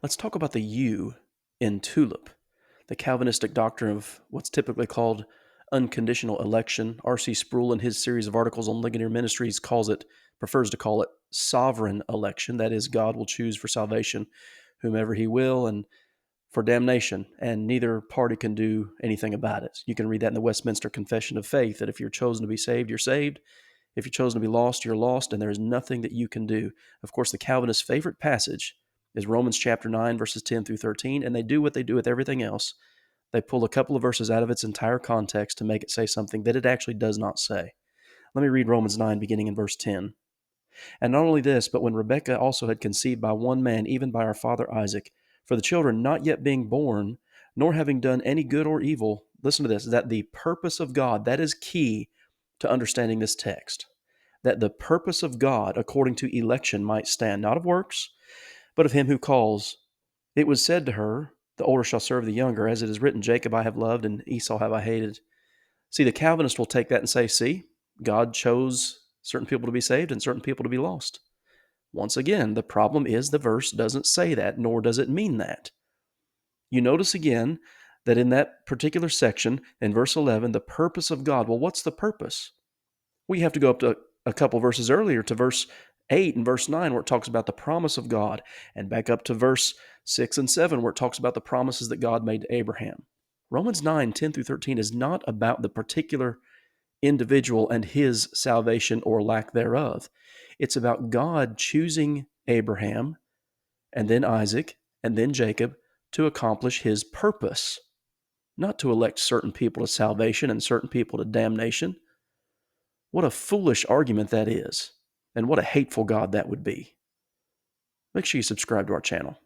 Let's talk about the U in TULIP, the Calvinistic doctrine of what's typically called unconditional election. R.C. Sproul, in his series of articles on Ligonier Ministries, prefers to call it sovereign election. That is, God will choose for salvation whomever he will and for damnation, and neither party can do anything about it. You can read that in the Westminster Confession of Faith, that if you're chosen to be saved, you're saved. If you're chosen to be lost, you're lost, and there is nothing that you can do. Of course, the Calvinists' favorite passage is Romans chapter 9, verses 10 through 13, and they do what they do with everything else. They pull a couple of verses out of its entire context to make it say something that it actually does not say. Let me read Romans 9, beginning in verse 10. And not only this, but when Rebekah also had conceived by one man, even by our father Isaac, for the children not yet being born, nor having done any good or evil, listen to this, that the purpose of God, that is key to understanding this text, that the purpose of God according to election might stand, not of works, but of him who calls. It was said to her, the older shall serve the younger, as it is written, Jacob I have loved, and Esau have I hated. See, the Calvinist will take that and say, see, God chose certain people to be saved and certain people to be lost. Once again, the problem is the verse doesn't say that, nor does it mean that. You notice again that in that particular section, in verse 11, the purpose of God. Well, what's the purpose? We have to go up to a couple verses earlier to verse 8 and verse 9, where it talks about the promise of God, and back up to verse 6 and 7, where it talks about the promises that God made to Abraham. Romans 9, 10 through 13 is not about the particular individual and his salvation or lack thereof. It's about God choosing Abraham and then Isaac and then Jacob to accomplish his purpose, not to elect certain people to salvation and certain people to damnation. What a foolish argument that is, and what a hateful God that would be. Make sure you subscribe to our channel.